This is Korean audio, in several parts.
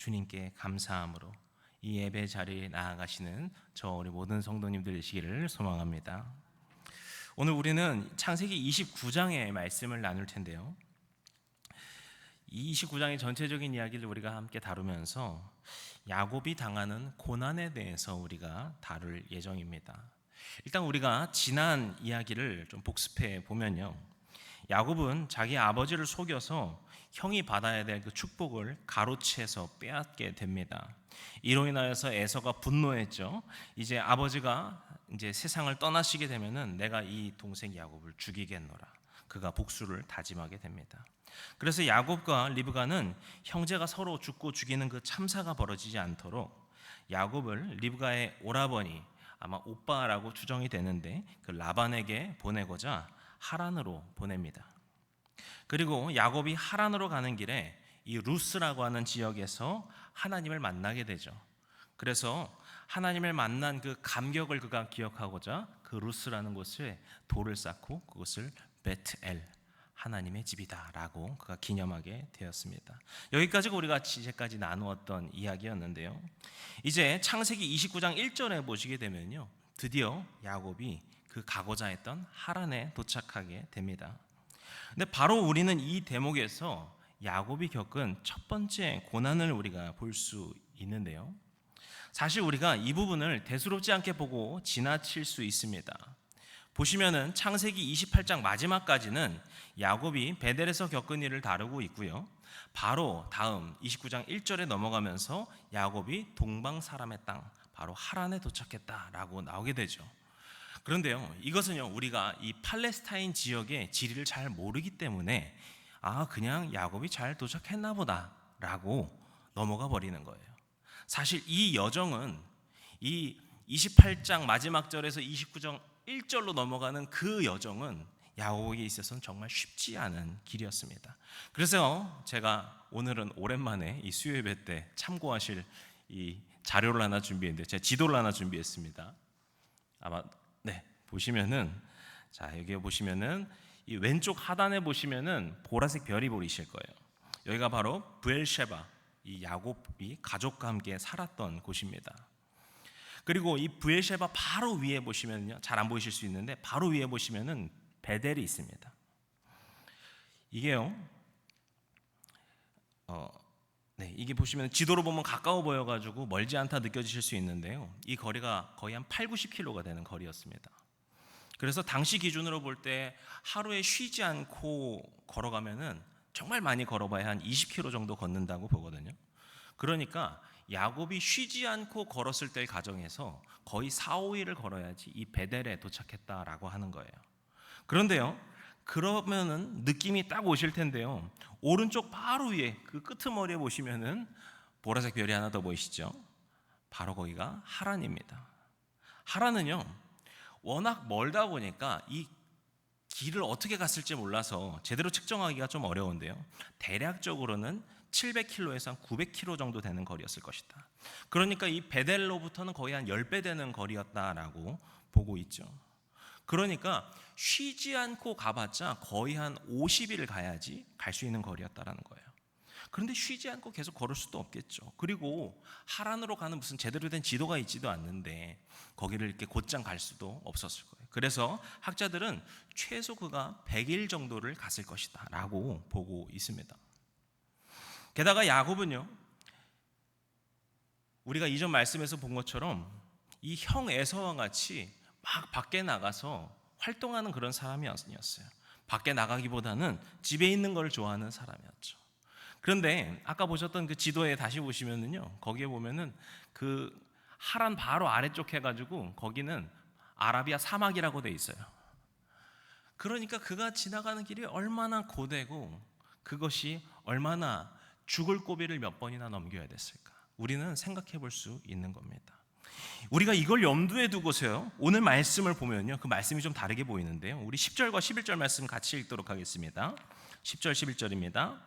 주님께 감사함으로 이 예배 자리에 나아가시는 우리 모든 성도님들 되시기를 소망합니다. 오늘 우리는 창세기 29장의 말씀을 나눌 텐데요, 이 29장의 전체적인 이야기를 우리가 함께 다루면서 야곱이 당하는 고난에 대해서 우리가 다룰 예정입니다. 일단 우리가 지난 이야기를 좀 복습해 보면요, 야곱은 자기 아버지를 속여서 형이 받아야 될 그 축복을 가로채서 빼앗게 됩니다. 이로 인하여서 에서가 분노했죠. 이제 아버지가 세상을 떠나시게 되면은 내가 이 동생 야곱을 죽이겠노라. 그가 복수를 다짐하게 됩니다. 그래서 야곱과 리브가는 형제가 서로 죽고 죽이는 그 참사가 벌어지지 않도록 야곱을 리브가의 오라버니, 아마 오빠라고 추정이 되는데 그 라반에게 보내고자 하란으로 보냅니다. 그리고 야곱이 하란으로 가는 길에 이 루스라고 하는 지역에서 하나님을 만나게 되죠. 그래서 하나님을 만난 그 감격을 그가 기억하고자 그 루스라는 곳에 돌을 쌓고 그것을 베트엘, 하나님의 집이다라고 그가 기념하게 되었습니다. 여기까지가 우리가 이제까지 나누었던 이야기였는데요, 이제 창세기 29장 1절에 보시게 되면요, 드디어 야곱이 그 가고자 했던 하란에 도착하게 됩니다. 근데 바로 우리는 이 대목에서 야곱이 겪은 첫 번째 고난을 우리가 볼 수 있는데요, 사실 우리가 이 부분을 대수롭지 않게 보고 지나칠 수 있습니다. 보시면은 창세기 28장 마지막까지는 야곱이 베델에서 겪은 일을 다루고 있고요, 바로 다음 29장 1절에 넘어가면서 야곱이 동방 사람의 땅, 바로 하란에 도착했다라고 나오게 되죠. 그런데요, 이것은요, 우리가 이 팔레스타인 지역의 지리를 잘 모르기 때문에 그냥 야곱이 잘 도착했나 보다라고 넘어가 버리는 거예요. 사실 이 여정은 이 28장 마지막 절에서 29장 1절로 넘어가는 그 여정은 야곱에게 있어서는 정말 쉽지 않은 길이었습니다. 그래서 제가 오늘은 오랜만에 이 수요 예배 때 참고하실 이 자료를 하나 준비했는데, 제가 지도를 하나 준비했습니다. 아마 보시면은, 자, 여기 보시면은 이 왼쪽 하단에 보시면은 보라색 별이 보이실 거예요. 여기가 바로 브엘셰바, 이 야곱이 가족과 함께 살았던 곳입니다. 그리고 이 브엘셰바 바로 위에 보시면요, 잘 안 보이실 수 있는데 바로 위에 보시면은 베델이 있습니다. 이게요, 이게 보시면 지도로 보면 가까워 보여가지고 멀지 않다 느껴지실 수 있는데요, 이 거리가 거의 한 80-90km가 되는 거리였습니다. 그래서 당시 기준으로 볼 때 하루에 쉬지 않고 걸어가면은 정말 많이 걸어봐야 한 20km 정도 걷는다고 보거든요. 그러니까 야곱이 쉬지 않고 걸었을 때 가정에서 거의 4-5일을 걸어야지 이 베델에 도착했다라고 하는 거예요. 그런데요, 그러면은 느낌이 딱 오실 텐데요, 오른쪽 바로 위에 그 끄트머리에 보시면은 보라색 별이 하나 더 보이시죠? 바로 거기가 하란입니다. 하란은요, 워낙 멀다 보니까 이 길을 어떻게 갔을지 몰라서 제대로 측정하기가 좀 어려운데요, 대략적으로는 700km에서 한 900km 정도 되는 거리였을 것이다. 그러니까 이 베델로부터는 거의 한 10배 되는 거리였다라고 보고 있죠. 그러니까 쉬지 않고 가봤자 거의 한 50일 가야지 갈 수 있는 거리였다라는 거예요. 그런데 쉬지 않고 계속 걸을 수도 없겠죠. 그리고 하란으로 가는 무슨 제대로 된 지도가 있지도 않는데 거기를 이렇게 곧장 갈 수도 없었을 거예요. 그래서 학자들은 최소 그가 100일 정도를 갔을 것이다 라고 보고 있습니다. 게다가 야곱은요, 우리가 이전 말씀에서 본 것처럼 이 형 에서와 같이 막 밖에 나가서 활동하는 그런 사람이 아니었어요. 밖에 나가기보다는 집에 있는 걸 좋아하는 사람이었죠. 그런데 아까 보셨던 그 지도에 다시 보시면은요, 거기에 보면은 그 하란 바로 아래쪽 해가지고 거기는 아라비아 사막이라고 돼 있어요. 그러니까 그가 지나가는 길이 얼마나 고되고 그것이 얼마나 죽을 고비를 몇 번이나 넘겨야 됐을까, 우리는 생각해 볼 수 있는 겁니다. 우리가 이걸 염두에 두고서요, 오늘 말씀을 보면요, 그 말씀이 좀 다르게 보이는데요, 우리 10절과 11절 말씀 같이 읽도록 하겠습니다. 10절 11절입니다.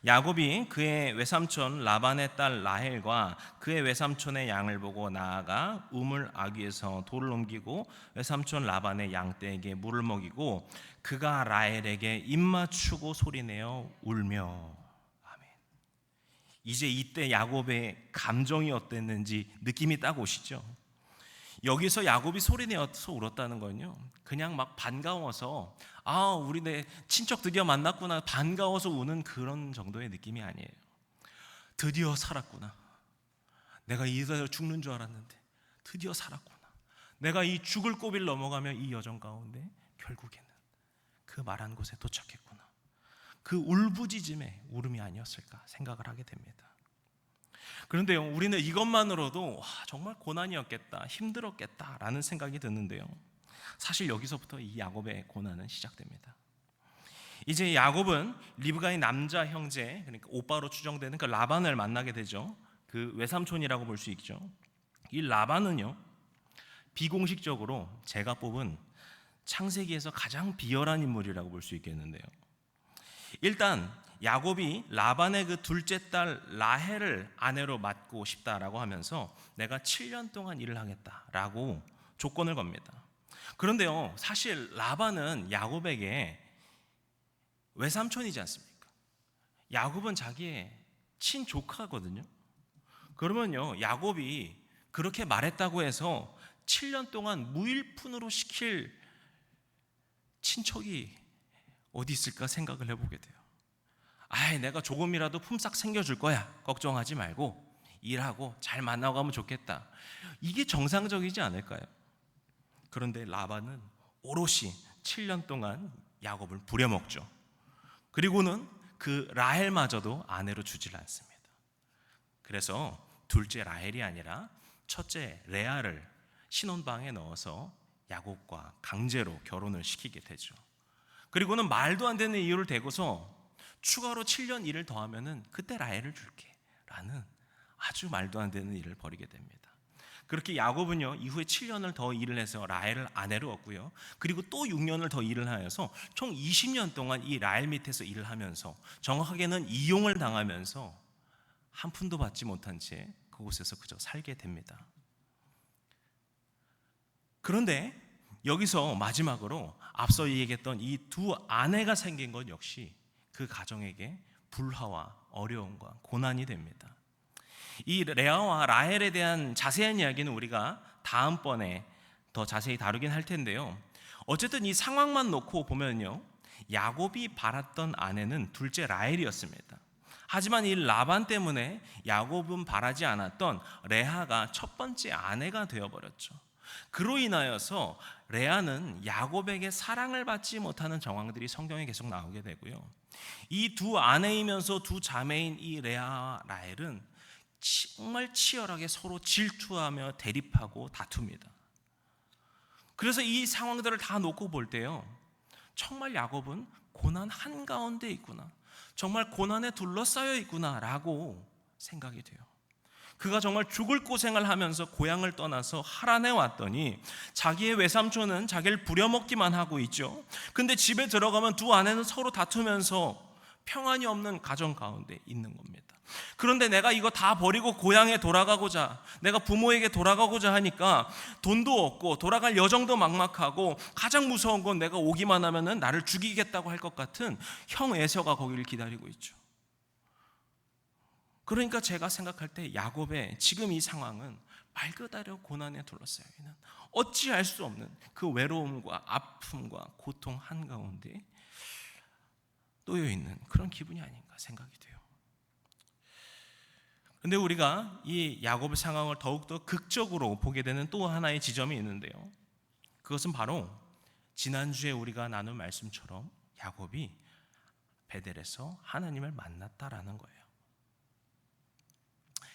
야곱이 그의 외삼촌 라반의 딸 라헬과 그의 외삼촌의 양을 보고 나아가 우물 아귀에서 돌을 옮기고 외삼촌 라반의 양떼에게 물을 먹이고 그가 라헬에게 입맞추고 소리내어 울며. 아멘. 이제 이때 야곱의 감정이 어땠는지 느낌이 딱 오시죠? 여기서 야곱이 소리내어서 울었다는 건요, 그냥 막 반가워서 우리 내 친척 드디어 만났구나 반가워서 우는 그런 정도의 느낌이 아니에요. 드디어 살았구나. 내가 이대로 죽는 줄 알았는데 드디어 살았구나. 내가 이 죽을 고비를 넘어가며 이 여정 가운데 결국에는 그 말한 곳에 도착했구나. 그 울부짖음의 울음이 아니었을까 생각을 하게 됩니다. 그런데요, 우리는 이것만으로도 정말 고난이었겠다, 힘들었겠다라는 생각이 드는데요, 사실 여기서부터 이 야곱의 고난은 시작됩니다. 이제 야곱은 리브가의 남자 형제, 그러니까 오빠로 추정되는 그 라반을 만나게 되죠. 그 외삼촌이라고 볼 수 있죠. 이 라반은요, 비공식적으로 제가 뽑은 창세기에서 가장 비열한 인물이라고 볼 수 있겠는데요, 일단 야곱이 라반의 그 둘째 딸 라헬을 아내로 맡고 싶다라고 하면서 내가 7년 동안 일을 하겠다라고 조건을 겁니다. 그런데요, 사실 라반은 야곱에게 외삼촌이지 않습니까? 야곱은 자기의 친조카거든요. 그러면요, 야곱이 그렇게 말했다고 해서 7년 동안 무일푼으로 시킬 친척이 어디 있을까 생각을 해보게 돼요. 내가 조금이라도 품삯 챙겨줄 거야, 걱정하지 말고 일하고 잘 만나고 가면 좋겠다, 이게 정상적이지 않을까요? 그런데 라반은 오롯이 7년 동안 야곱을 부려먹죠. 그리고는 그 라헬마저도 아내로 주질 않습니다. 그래서 둘째 라헬이 아니라 첫째 레아를 신혼방에 넣어서 야곱과 강제로 결혼을 시키게 되죠. 그리고는 말도 안 되는 이유를 대고서 추가로 7년 일을 더하면은 그때 라헬을 줄게 라는 아주 말도 안 되는 일을 벌이게 됩니다. 그렇게 야곱은요, 이후에 7년을 더 일을 해서 라헬을 아내로 얻고요, 그리고 또 6년을 더 일을 하여서 총 20년 동안 이 라헬 밑에서 일을 하면서, 정확하게는 이용을 당하면서 한 푼도 받지 못한 채 그곳에서 그저 살게 됩니다. 그런데 여기서 마지막으로 앞서 얘기했던 이 두 아내가 생긴 것 역시 그 가정에게 불화와 어려움과 고난이 됩니다. 이 레아와 라헬에 대한 자세한 이야기는 우리가 다음번에 더 자세히 다루긴 할 텐데요, 어쨌든 이 상황만 놓고 보면요, 야곱이 바랐던 아내는 둘째 라헬이었습니다. 하지만 이 라반 때문에 야곱은 바라지 않았던 레아가 첫 번째 아내가 되어버렸죠. 그로 인하여서 레아는 야곱에게 사랑을 받지 못하는 정황들이 성경에 계속 나오게 되고요, 이 두 아내이면서 두 자매인 이 레아와 라헬은 정말 치열하게 서로 질투하며 대립하고 다툽니다. 그래서 이 상황들을 다 놓고 볼 때요, 정말 야곱은 고난 한가운데 있구나, 정말 고난에 둘러싸여 있구나 라고 생각이 돼요. 그가 정말 죽을 고생을 하면서 고향을 떠나서 하란에 왔더니 자기의 외삼촌은 자기를 부려먹기만 하고 있죠. 근데 집에 들어가면 두 아내는 서로 다투면서 평안이 없는 가정 가운데 있는 겁니다. 그런데 내가 이거 다 버리고 고향에 돌아가고자, 내가 부모에게 돌아가고자 하니까 돈도 없고 돌아갈 여정도 막막하고, 가장 무서운 건 내가 오기만 하면은 나를 죽이겠다고 할 것 같은 형 에서가 거기를 기다리고 있죠. 그러니까 제가 생각할 때 야곱의 지금 이 상황은 말 그대로 고난에 둘러싸여 있는, 어찌할 수 없는 그 외로움과 아픔과 고통 한가운데 놓여 있는 그런 기분이 아닌가 생각이 돼요. 그런데 우리가 이 야곱의 상황을 더욱더 극적으로 보게 되는 또 하나의 지점이 있는데요, 그것은 바로 지난주에 우리가 나눈 말씀처럼 야곱이 베델에서 하나님을 만났다라는 거예요.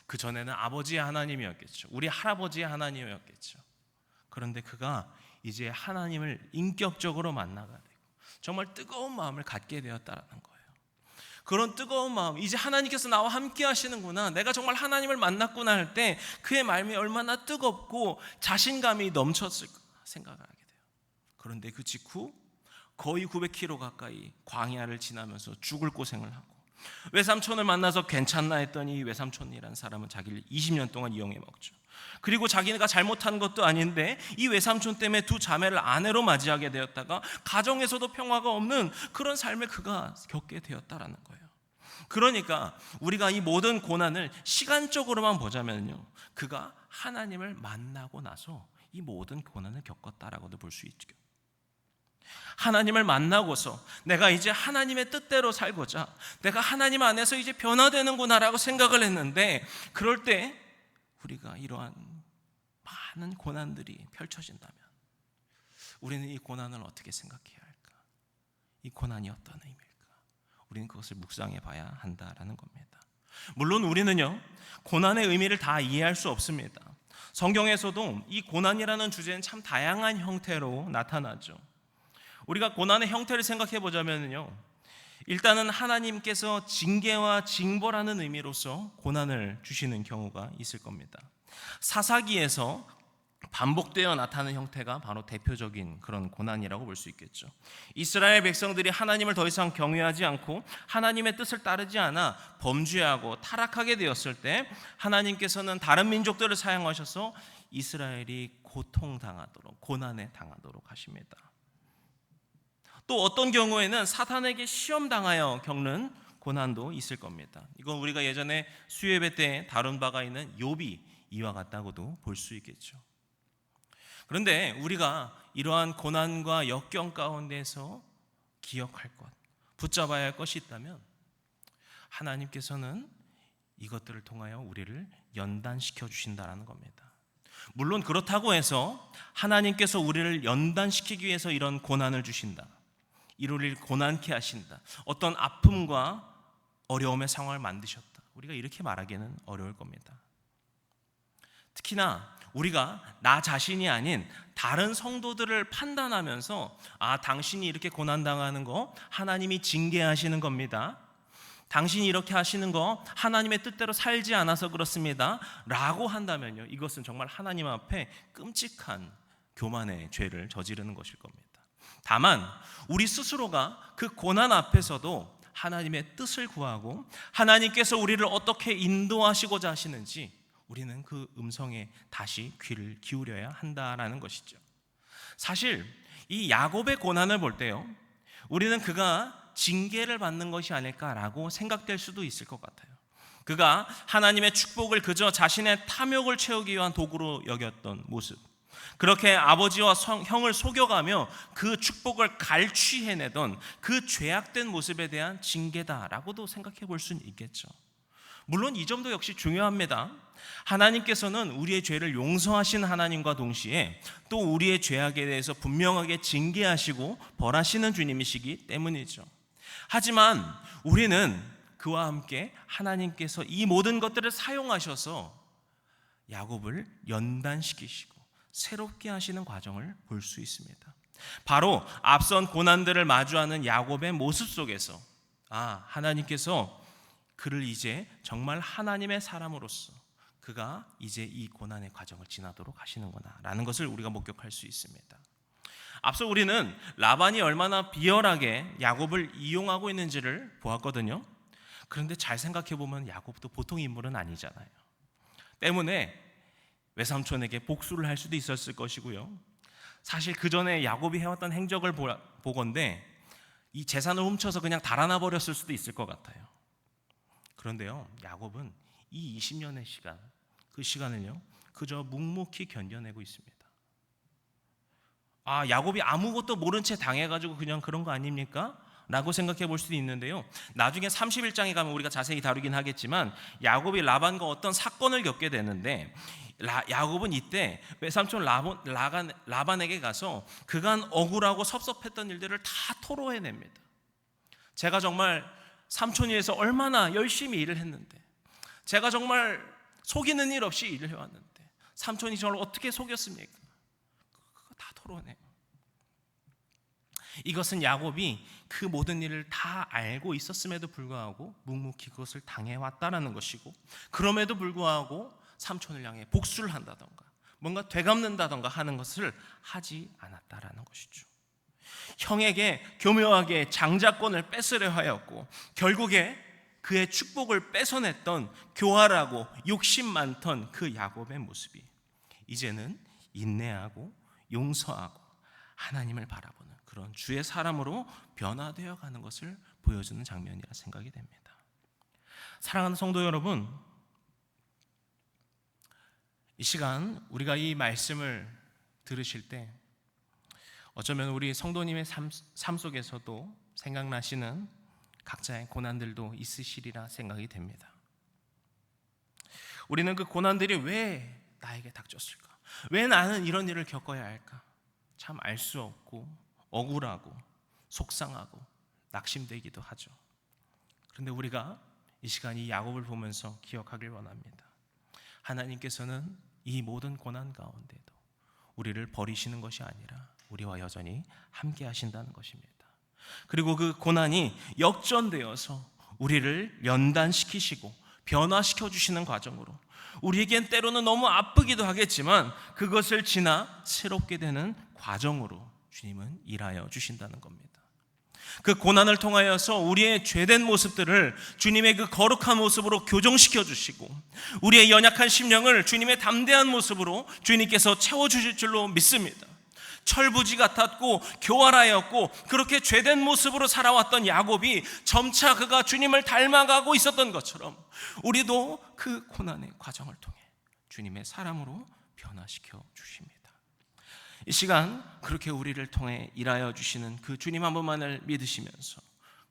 그 전에는 아버지의 하나님이었겠죠. 우리 할아버지의 하나님이었겠죠. 그런데 그가 이제 하나님을 인격적으로 만나게 되고 정말 뜨거운 마음을 갖게 되었다라는 거예요. 그런 뜨거운 마음, 이제 하나님께서 나와 함께 하시는구나, 내가 정말 하나님을 만났구나 할 때 그의 마음이 얼마나 뜨겁고 자신감이 넘쳤을까 생각을 하게 돼요. 그런데 그 직후 거의 900km 가까이 광야를 지나면서 죽을 고생을 하고, 외삼촌을 만나서 괜찮나 했더니 외삼촌이라는 사람은 자기를 20년 동안 이용해 먹죠. 그리고 자기가 잘못한 것도 아닌데 이 외삼촌 때문에 두 자매를 아내로 맞이하게 되었다가 가정에서도 평화가 없는 그런 삶을 그가 겪게 되었다라는 거예요. 그러니까 우리가 이 모든 고난을 시간적으로만 보자면요, 그가 하나님을 만나고 나서 이 모든 고난을 겪었다라고도 볼 수 있죠. 하나님을 만나고서 내가 이제 하나님의 뜻대로 살고자, 내가 하나님 안에서 이제 변화되는구나라고 생각을 했는데, 그럴 때 우리가 이러한 많은 고난들이 펼쳐진다면 우리는 이 고난을 어떻게 생각해야 할까? 이 고난이 어떤 의미일까? 우리는 그것을 묵상해 봐야 한다라는 겁니다. 물론 우리는요, 고난의 의미를 다 이해할 수 없습니다. 성경에서도 이 고난이라는 주제는 참 다양한 형태로 나타나죠. 우리가 고난의 형태를 생각해 보자면요, 일단은 하나님께서 징계와 징벌하는 의미로서 고난을 주시는 경우가 있을 겁니다. 사사기에서 반복되어 나타나는 형태가 바로 대표적인 그런 고난이라고 볼 수 있겠죠. 이스라엘 백성들이 하나님을 더 이상 경외하지 않고 하나님의 뜻을 따르지 않아 범죄하고 타락하게 되었을 때 하나님께서는 다른 민족들을 사용하셔서 이스라엘이 고통당하도록, 고난에 당하도록 하십니다. 또 어떤 경우에는 사탄에게 시험당하여 겪는 고난도 있을 겁니다. 이건 우리가 예전에 수요예배 때 다룬 바가 있는 욥이 이와 같다고도 볼 수 있겠죠. 그런데 우리가 이러한 고난과 역경 가운데서 기억할 것, 붙잡아야 할 것이 있다면 하나님께서는 이것들을 통하여 우리를 연단시켜 주신다는 겁니다. 물론 그렇다고 해서 하나님께서 우리를 연단시키기 위해서 이런 고난을 주신다, 이를 고난케 하신다, 어떤 아픔과 어려움의 상황을 만드셨다, 우리가 이렇게 말하기는 어려울 겁니다. 특히나 우리가 나 자신이 아닌 다른 성도들을 판단하면서, 아, 당신이 이렇게 고난당하는 거 하나님이 징계하시는 겁니다, 당신이 이렇게 하시는 거 하나님의 뜻대로 살지 않아서 그렇습니다 라고 한다면요, 이것은 정말 하나님 앞에 끔찍한 교만의 죄를 저지르는 것일 겁니다. 다만 우리 스스로가 그 고난 앞에서도 하나님의 뜻을 구하고 하나님께서 우리를 어떻게 인도하시고자 하시는지 우리는 그 음성에 다시 귀를 기울여야 한다라는 것이죠. 사실 이 야곱의 고난을 볼 때요, 우리는 그가 징계를 받는 것이 아닐까라고 생각될 수도 있을 것 같아요. 그가 하나님의 축복을 그저 자신의 탐욕을 채우기 위한 도구로 여겼던 모습, 그렇게 아버지와 형을 속여가며 그 축복을 갈취해내던 그 죄악된 모습에 대한 징계다라고도 생각해 볼 수는 있겠죠. 물론 이 점도 역시 중요합니다. 하나님께서는 우리의 죄를 용서하신 하나님과 동시에 또 우리의 죄악에 대해서 분명하게 징계하시고 벌하시는 주님이시기 때문이죠. 하지만 우리는 그와 함께 하나님께서 이 모든 것들을 사용하셔서 야곱을 연단시키시고 새롭게 하시는 과정을 볼 수 있습니다. 바로 앞선 고난들을 마주하는 야곱의 모습 속에서, 아, 하나님께서 그를 이제 정말 하나님의 사람으로서 그가 이제 이 고난의 과정을 지나도록 하시는구나 라는 것을 우리가 목격할 수 있습니다. 앞서 우리는 라반이 얼마나 비열하게 야곱을 이용하고 있는지를 보았거든요. 그런데 잘 생각해 보면 야곱도 보통 인물은 아니잖아요. 때문에 외삼촌에게 복수를 할 수도 있었을 것이고요. 사실 그 전에 야곱이 해왔던 행적을 보건대 이 재산을 훔쳐서 그냥 달아나 버렸을 수도 있을 것 같아요. 그런데요, 야곱은 이 20년의 시간, 그 시간을요 그저 묵묵히 견뎌내고 있습니다. 아, 야곱이 아무것도 모른 채 당해가지고 그냥 그런 거 아닙니까? 라고 생각해 볼 수도 있는데요, 나중에 31장에 가면 우리가 자세히 다루긴 하겠지만 야곱이 라반과 어떤 사건을 겪게 되는데, 야곱은 이때 외삼촌 라반에게 가서 그간 억울하고 섭섭했던 일들을 다 토로해냅니다. 제가 정말 삼촌이 위해서 얼마나 열심히 일을 했는데, 제가 정말 속이는 일 없이 일을 해왔는데 삼촌이 저를 어떻게 속였습니까? 그거 다 토로해내요. 이것은 야곱이 그 모든 일을 다 알고 있었음에도 불구하고 묵묵히 그것을 당해왔다라는 것이고, 그럼에도 불구하고 삼촌을 향해 복수를 한다던가 뭔가 되갚는다던가 하는 것을 하지 않았다라는 것이죠. 형에게 교묘하게 장자권을 뺏으려 하였고 결국에 그의 축복을 뺏어냈던 교활하고 욕심 많던 그 야곱의 모습이 이제는 인내하고 용서하고 하나님을 바라보는 그런 주의 사람으로 변화되어 가는 것을 보여주는 장면이라 생각이 됩니다. 사랑하는 성도 여러분, 이 시간 우리가 이 말씀을 들으실 때 어쩌면 우리 성도님의 삶 속에서도 생각나시는 각자의 고난들도 있으시리라 생각이 됩니다. 우리는 그 고난들이 왜 나에게 닥쳤을까? 왜 나는 이런 일을 겪어야 할까? 참 알 수 없고 억울하고 속상하고 낙심되기도 하죠. 그런데 우리가 이 시간 이 야곱을 보면서 기억하길 원합니다. 하나님께서는 이 모든 고난 가운데도 우리를 버리시는 것이 아니라 우리와 여전히 함께 하신다는 것입니다. 그리고 그 고난이 역전되어서 우리를 연단시키시고 변화시켜 주시는 과정으로 우리에겐 때로는 너무 아프기도 하겠지만 그것을 지나 새롭게 되는 과정으로 주님은 일하여 주신다는 겁니다. 그 고난을 통하여서 우리의 죄된 모습들을 주님의 그 거룩한 모습으로 교정시켜 주시고 우리의 연약한 심령을 주님의 담대한 모습으로 주님께서 채워주실 줄로 믿습니다. 철부지 같았고 교활하였고 그렇게 죄된 모습으로 살아왔던 야곱이 점차 그가 주님을 닮아가고 있었던 것처럼 우리도 그 고난의 과정을 통해 주님의 사람으로 변화시켜 주십니다. 이 시간 그렇게 우리를 통해 일하여 주시는 그 주님 한 분만을 믿으시면서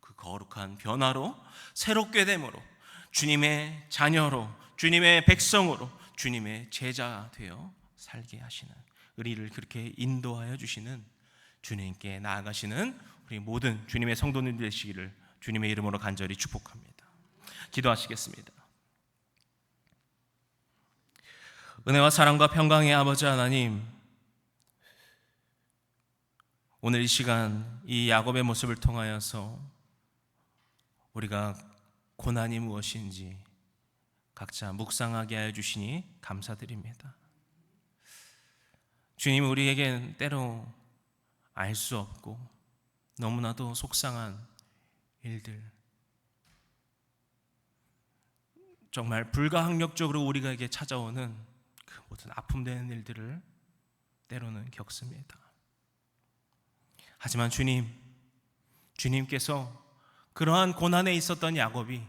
그 거룩한 변화로 새롭게 됨으로 주님의 자녀로 주님의 백성으로 주님의 제자가 되어 살게 하시는 우리를 그렇게 인도하여 주시는 주님께 나아가시는 우리 모든 주님의 성도님들 되시기를 주님의 이름으로 간절히 축복합니다. 기도하시겠습니다. 은혜와 사랑과 평강의 아버지 하나님, 오늘 이 시간 이 야곱의 모습을 통하여서 우리가 고난이 무엇인지 각자 묵상하게 하여 주시니 감사드립니다. 주님, 우리에겐 때로 알 수 없고 너무나도 속상한 일들, 정말 불가항력적으로 우리에게 찾아오는 그 모든 아픔되는 일들을 때로는 겪습니다. 하지만 주님께서 그러한 고난에 있었던 야곱이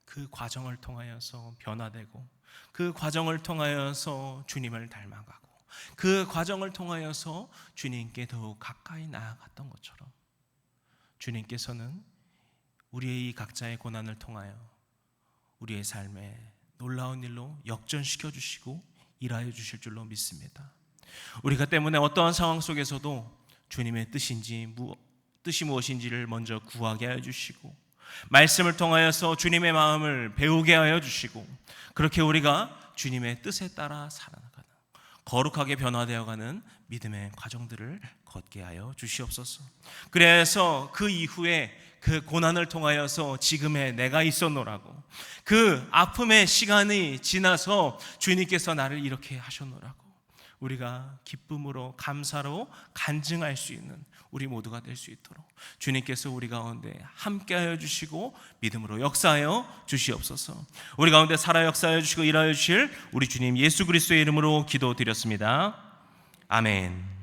그 과정을 통하여서 변화되고 그 과정을 통하여서 주님을 닮아가고 그 과정을 통하여서 주님께 더욱 가까이 나아갔던 것처럼 주님께서는 우리의 이 각자의 고난을 통하여 우리의 삶에 놀라운 일로 역전시켜 주시고 일하여 주실 줄로 믿습니다. 우리가 때문에 어떠한 상황 속에서도 주님의 뜻이 무엇인지를 먼저 구하게 하여 주시고 말씀을 통하여서 주님의 마음을 배우게 하여 주시고 그렇게 우리가 주님의 뜻에 따라 살아나가는 거룩하게 변화되어가는 믿음의 과정들을 걷게 하여 주시옵소서. 그래서 그 이후에 그 고난을 통하여서 지금의 내가 있었노라고 그 아픔의 시간이 지나서 주님께서 나를 이렇게 하셨노라고 우리가 기쁨으로 감사로 간증할 수 있는 우리 모두가 될 수 있도록 주님께서 우리 가운데 함께하여 주시고 믿음으로 역사하여 주시옵소서. 우리 가운데 살아 역사하여 주시고 일하여 주실 우리 주님 예수 그리스도의 이름으로 기도드렸습니다. 아멘.